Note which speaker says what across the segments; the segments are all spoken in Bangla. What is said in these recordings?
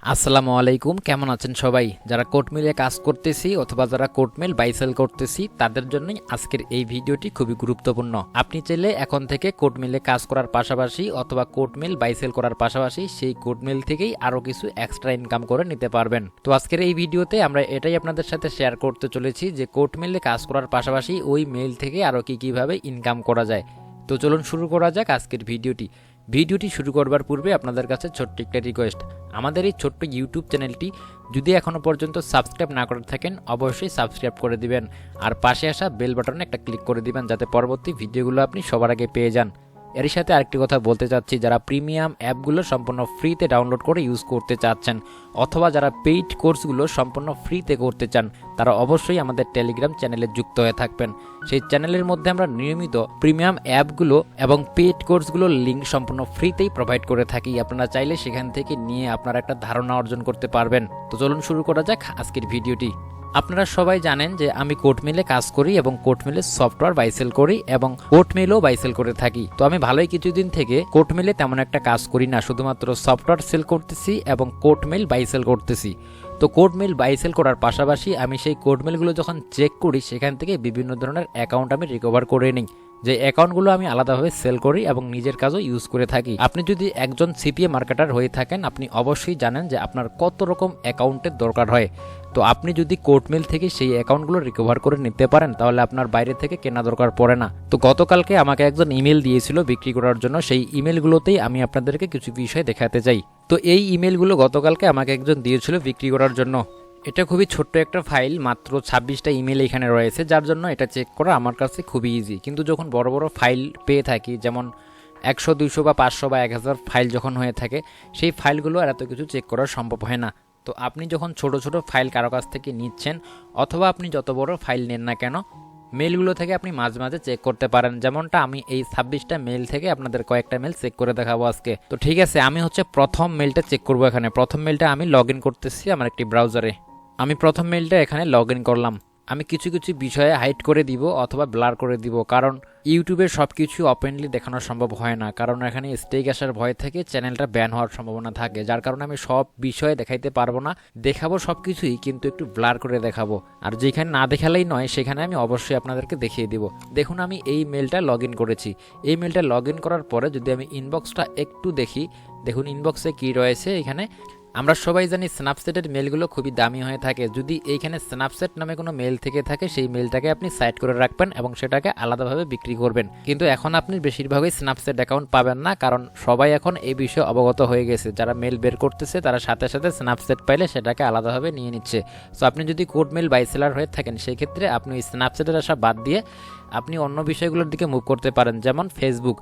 Speaker 1: আসসালামু আলাইকুম, কেমন আছেন সবাই? যারা কোড মিলে কাজ করতেছি অথবা যারা কোড মিল বাই সেল করতেছি তাদের জন্যই আজকের এই ভিডিওটি খুবই গুরুত্বপূর্ণ। আপনি চাইলে এখন থেকে কোড মিলে কাজ করার পাশাপাশি অথবা কোড মিল বাই সেল করার পাশাপাশি সেই কোড মিল থেকেই আরও কিছু এক্সট্রা ইনকাম করে নিতে পারবেন। তো আজকের এই ভিডিওতে আমরা এটাই আপনাদের সাথে শেয়ার করতে চলেছি যে কোড মিলে কাজ করার পাশাপাশি ওই মেল থেকে আরও কীভাবে ইনকাম করা যায়। তো চলুন শুরু করা যাক আজকের ভিডিওটি শুরু করবার পূর্বে আপনাদের কাছে ছোট্ট একটা রিকোয়েস্ট। আমাদের এই ছোট্ট ইউটিউব চ্যানেলটি যদি এখনও পর্যন্ত সাবস্ক্রাইব না করে থাকেন অবশ্যই সাবস্ক্রাইব করে দিবেন, আর পাশে আসা বেল বাটনে একটা ক্লিক করে দিবেন যাতে পরবর্তী ভিডিওগুলো আপনি সবার আগে পেয়ে যান। এর সাথে আরেকটি কথা বলতে চাচ্ছি, যারা প্রিমিয়াম অ্যাপগুলো সম্পূর্ণ ফ্রিতে ডাউনলোড করে ইউজ করতে চাচ্ছেন অথবা যারা পেইড কোর্সগুলো সম্পূর্ণ ফ্রিতে করতে চান তারা অবশ্যই আমাদের টেলিগ্রাম চ্যানেলে যুক্ত হয়ে থাকবেন। সেই চ্যানেলের মধ্যে আমরা নিয়মিত প্রিমিয়াম অ্যাপগুলো এবং পেইড কোর্সগুলোর লিঙ্ক সম্পূর্ণ ফ্রিতেই প্রোভাইড করে থাকি। আপনারা চাইলে সেখান থেকে নিয়ে আপনারা একটা ধারণা অর্জন করতে পারবেন। তো চলুন শুরু করা যাক আজকের ভিডিওটি। আপনারা সবাই জানেন যে আমি কোড মিলে কাজ করি এবং কোড মিলে সফটওয়্যার বাই সেল করি এবং কোড মিলও বাই সেল করে থাকি। তো আমি ভালোই কিছুদিন থেকে কোড মিলে তেমন একটা কাজ করি না, শুধুমাত্র সফটওয়্যার সেল করতেছি এবং কোড মিল বাই সেল করতেছি। তো কোড মিল বাই সেল করার পাশাপাশি আমি সেই কোড মিলগুলো যখন চেক করি সেখান থেকে বিভিন্ন ধরনের অ্যাকাউন্ট আমি রিকভার করে নিই, যে অ্যাকাউন্টগুলো আমি আলাদাভাবে সেল করি এবং নিজের কাজও ইউজ করে থাকি। আপনি যদি একজন সিপিএ মার্কেটার হয়ে থাকেন আপনি অবশ্যই জানেন যে আপনার কত রকম অ্যাকাউন্টের দরকার হয়। তো আপনি যদি কোড মিল থেকে সেই অ্যাকাউন্টগুলো রিকভার করে নিতে পারেন তাহলে আপনার বাইরে থেকে কেনা দরকার পড়ে না। তো গতকালকে আমাকে একজন ইমেল দিয়েছিল বিক্রি করার জন্য, সেই ইমেলগুলোতেই আমি আপনাদেরকে কিছু বিষয় দেখাতে চাই। তো এই ইমেলগুলো গতকালকে আমাকে একজন দিয়েছিল বিক্রি করার জন্য। এটা খুবই ছোট্ট একটা ফাইল, মাত্র 26টা ইমেল এখানে রয়েছে, যার জন্য এটা চেক করা আমার কাছে খুবই ইজি। কিন্তু যখন বড় বড় ফাইল পেয়ে থাকি, যেমন 100, 200 বা 500 বা 1000 ফাইল যখন হয়ে থাকে, সেই ফাইলগুলো আর এত কিছু চেক করা সম্ভব হয় না। তো আপনি যখন ছোট ছোট ফাইল কারো কাছ থেকে নিচ্ছেন অথবা আপনি যত বড় ফাইল নেন না কেন, মেলগুলো থেকে আপনি মাঝে মাঝে চেক করতে পারেন। যেমনটা আমি এই 26টা মেল থেকে আপনাদের কয়েকটা মেল চেক করে দেখাবো আজকে। তো ঠিক আছে, আমি প্রথম মেলটা চেক করবো। এখানে প্রথম মেলটা আমি লগ ইন করতেছি আমার একটি ব্রাউজারে। আমি প্রথম মেলটা এখানে লগ ইন করলাম। আমি কিছু কিছু বিষয়ে হাইড করে দিব অথবা ব্লার করে দিব, কারণ ইউটিউবে সব কিছু ওপেনলি দেখানো সম্ভব হয় না, কারণ এখানে স্ট্রাইক আসার ভয় থেকে চ্যানেলটা ব্যান হওয়ার সম্ভাবনা থাকে, যার কারণে আমি সব বিষয়ে দেখাইতে পারবো না। দেখাবো সব কিছুই, কিন্তু একটু ব্লার করে দেখাবো। আর যেখানে না দেখালেই নয় সেখানে আমি অবশ্যই আপনাদেরকে দেখিয়ে দিব। দেখুন আমি এই মেলটা লগ ইন করেছি। এই মেলটা লগ ইন করার পরে যদি আমি ইনবক্সটা একটু দেখি, দেখুন ইনবক্সে কি রয়েছে। এখানে আমরা সবাই জানি স্ন্যাপচ্যাটের মেলগুলো খুবই দামি হয়ে থাকে। যদি এইখানে স্ন্যাপচ্যাট নামে কোনো মেল থেকে থাকে সেই মেলটাকে আপনি সাইড করে রাখবেন এবং সেটাকে আলাদাভাবে বিক্রি করবেন। কিন্তু এখন আপনি বেশিরভাগই স্ন্যাপচ্যাট অ্যাকাউন্ট পাবেন না, কারণ সবাই এখন এই বিষয়ে অবগত হয়ে গেছে। যারা মেল বের করতেছে তারা সাথে সাথে স্ন্যাপচ্যাট পাইলে সেটাকে আলাদাভাবে নিয়ে নিচ্ছে। সো আপনি যদি কোড মেল বাই সেলার হয়ে থাকেন সেই ক্ষেত্রে আপনি ওই স্ন্যাপচ্যাটের আসা বাদ দিয়ে আপনি অন্য বিষয়গুলোর দিকে মুভ করতে পারেন, যেমন ফেসবুক।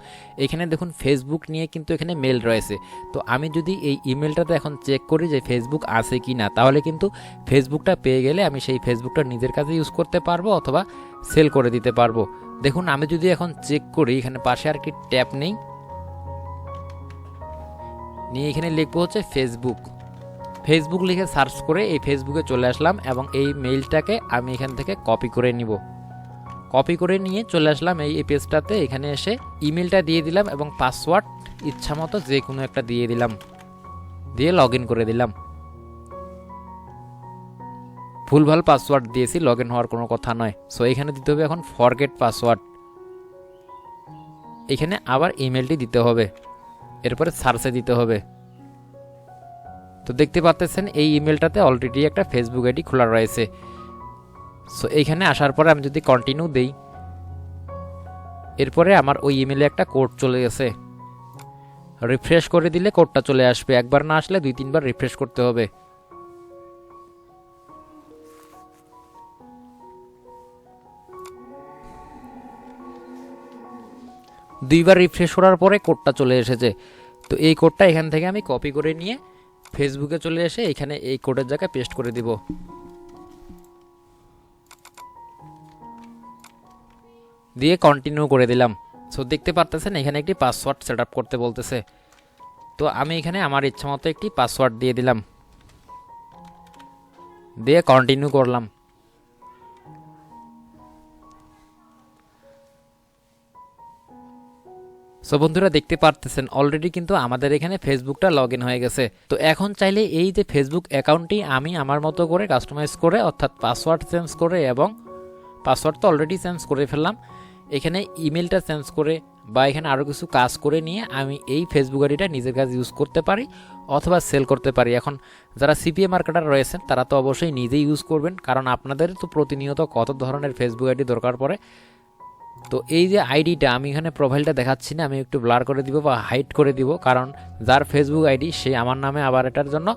Speaker 1: এখানে দেখুন ফেসবুক নিয়ে কিন্তু এখানে মেল রয়েছে। তো আমি যদি এই ইমেলটাতে এখন চেক করি যে ফেসবুক আছে কি না, তাহলে কিন্তু ফেসবুকটা পেয়ে গেলে আমি সেই ফেসবুকটা নিজের কাছে ইউজ করতে পারবো অথবা সেল করে দিতে পারবো। দেখুন আমি যদি এখন চেক করি, এখানে পাশে আর কি ট্যাপ নেই, নিয়ে এখানে লিখবো ফেসবুক লিখে সার্চ করে এই ফেসবুকে চলে আসলাম এবং এই মেইলটাকে আমি এখান থেকে কপি করে নিব। কপি করে নিয়ে চলে আসলাম এই পেজটাতে। এখানে এসে ইমেলটা দিয়ে দিলাম এবং পাসওয়ার্ড ইচ্ছা মতো যে কোনো একটা দিয়ে দিলাম, দিয়ে লগ ইন করে দিলাম। ভুলভাল পাসওয়ার্ড দিয়েছি, লগ ইন হওয়ার কোনো কথা নয়। সো এখানে দিতে হবে এখন ফরগেট পাসওয়ার্ড। এখানে আবার ইমেলটি দিতে হবে, এরপরে সার্চে দিতে হবে। তো দেখতে পাচ্ছেন এই ইমেলটাতে অলরেডি একটা ফেসবুক আইডি খোলা রয়েছে। সো এইখানে আসার পরে আমি যদি কন্টিনিউ দেই, এরপরে আমার ওই ইমেলে একটা কোড চলে গেছে। রিফ্রেশ করে দিলে কোডটা চলে আসবে। একবার না আসলে 2-3বার রিফ্রেশ করতে হবে। দুইবার রিফ্রেশ করার পরে কোডটা চলে এসেছে। তো এই কোডটা এখান থেকে আমি কপি করে নিয়ে ফেসবুকে চলে এসে এখানে এই কোডের জায়গায় পেস্ট করে দিব। দিয়ে কন্টিনিউ করে দিলাম। সো দেখতে পারতেছেন এখানে একটি পাসওয়ার্ড সেট আপ করতে বলতেছে। তো আমি এখানে আমার ইচ্ছা মতো একটি পাসওয়ার্ড দিয়ে দিলাম, দিয়ে কন্টিনিউ করলাম। সো বন্ধুরা দেখতে পারতেছেন অলরেডি কিন্তু আমাদের এখানে ফেসবুকটা লগ ইন হয়ে গেছে। তো এখন চাইলে এই যে ফেসবুক অ্যাকাউন্টটি আমি আমার মতো করে কাস্টমাইজ করে অর্থাৎ পাসওয়ার্ড চেঞ্জ করে এবং পাসওয়ার্ড তো অলরেডি চেঞ্জ করে ফেললাম, এখানে ইমেলটা চেঞ্জ করে বা এখানে আরও কিছু কাজ করে নিয়ে আমি এই ফেসবুক আইডিটা নিজের কাছে ইউজ করতে পারি অথবা সেল করতে পারি। এখন যারা সিপিএ মার্কেটার রয়েছেন তারা তো অবশ্যই নিজেই ইউজ করবেন, কারণ আপনাদের তো প্রতিনিয়ত কত ধরনের ফেসবুক আইডি দরকার পড়ে। তো এই যে আইডিটা আমি এখানে প্রোফাইলটা দেখাচ্ছি না, আমি একটু ব্লার করে দিব বা হাইড করে দিব, কারণ যার ফেসবুক আইডি সে আমার নামে আবার এটার জন্য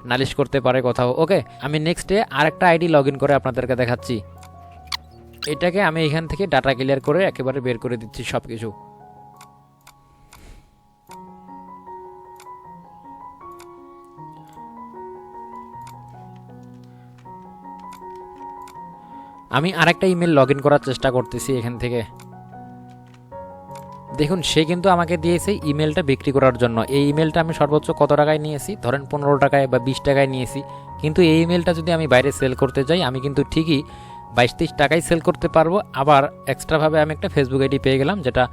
Speaker 1: নালিশ করতে পারে কোথাও। ওকে, আমি নেক্সটে আরেকটা আইডি লগ ইন করে আপনাদেরকে দেখাচ্ছি। এটাকে আমি এখান থেকে ডাটা ক্লিয়ার করে একেবারে বের করে দিচ্ছি সব কিছু। আমি আরেকটা ইমেল লগ ইন করার চেষ্টা করতেছি এখান থেকে। দেখুন সে কিন্তু আমাকে দিয়েছে ইমেলটা বিক্রি করার জন্য। এই ইমেলটা আমি সর্বোচ্চ কত টাকায় নিয়েছি, ধরেন 15 টাকায় বা 20 টাকায় নিয়েছি, কিন্তু এই ইমেলটা যদি আমি বাইরে সেল করতে যাই আমি কিন্তু ঠিকই 22-23 টাকায় সেল করতে পারবো। আবার এক্সট্রাভাবে আমি একটা ফেসবুক আইডি পেয়ে গেলাম, যেটা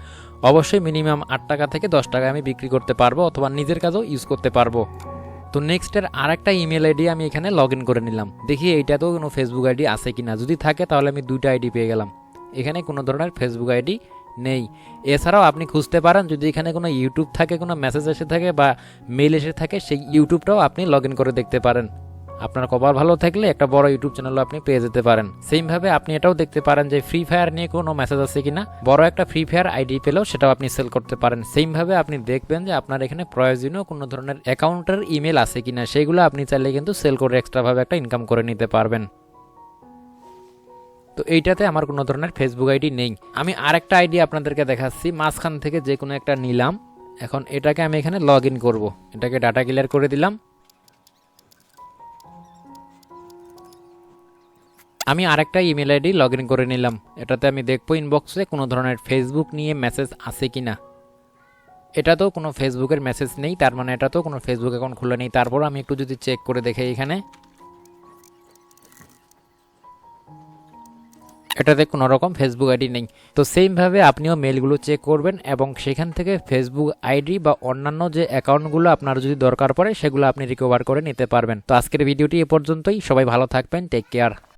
Speaker 1: অবশ্যই মিনিমাম 8 টাকা থেকে 10 টাকায় আমি বিক্রি করতে পারবো অথবা নিজের কাছেও ইউজ করতে পারবো। তো নেক্সটের আরেকটা ইমেল আইডি আমি এখানে লগ ইন করে নিলাম, দেখি এইটাতেও কোনো ফেসবুক আইডি আছে কিনা। যদি থাকে তাহলে আমি 2টা আইডি পেয়ে গেলাম। এখানে কোনো ধরনের ফেসবুক আইডি নেই। এছাড়াও আপনি খুঁজতে পারেন যদি এখানে কোনো ইউটিউব থাকে, কোনো মেসেজ এসে থাকে বা মেল এসে থাকে, সেই ইউটিউবটাও আপনি লগ ইন করে দেখতে পারেন। আপনার কপাল ভালো থাকলে একটা বড় ইউটিউব চ্যানেলও আপনি পেয়ে যেতে পারেন। সেমভাবে আপনি এটাও দেখতে পারেন যে ফ্রি ফায়ার নিয়ে কোনো মেসেজ আছে কিনা, বড় একটা ফ্রি ফায়ার আইডি পেলেও সেটাও আপনি সেল করতে পারেন। সেমভাবে আপনি দেখবেন যে আপনার এখানে প্রয়োজনীয় কোনো ধরনের অ্যাকাউন্টের ইমেল আছে কিনা, সেগুলো আপনি চাইলে কিন্তু সেল করে এক্সট্রাভাবে একটা ইনকাম করে নিতে পারবেন। তো এইটাতে আমার কোনো ধরনের ফেসবুক আইডি নেই। আমি আরেকটা আইডি আপনাদেরকে দেখাচ্ছি, মাঝখান থেকে যে কোনো একটা নিলাম। এখন এটাকে আমি এখানে লগ ইন করবো, এটাকে ডাটা ক্লিয়ার করে দিলাম। আমি আরেকটা ইমেল আইডি লগ ইন করে নিলাম, এটাতে আমি দেখবো ইনবক্সে কোনো ধরনের ফেসবুক নিয়ে মেসেজ আছে কিনা। এটাতেও কোনো ফেসবুকের মেসেজ নেই, তার মানে এটাতেও কোনো ফেসবুক অ্যাকাউন্ট খোলা নেই। তারপর আমি একটু যদি চেক করে দেখি এখানে, এটাতে কোনো রকম ফেসবুক আইডি নেই। তো সেমভাবে আপনিও মেলগুলো চেক করবেন এবং সেখান থেকে ফেসবুক আইডি বা অন্যান্য যে অ্যাকাউন্টগুলো আপনার যদি দরকার পড়ে সেগুলো আপনি রিকভার করে নিতে পারবেন। তো আজকের ভিডিওটি এ পর্যন্তই, সবাই ভালো থাকবেন, টেক কেয়ার।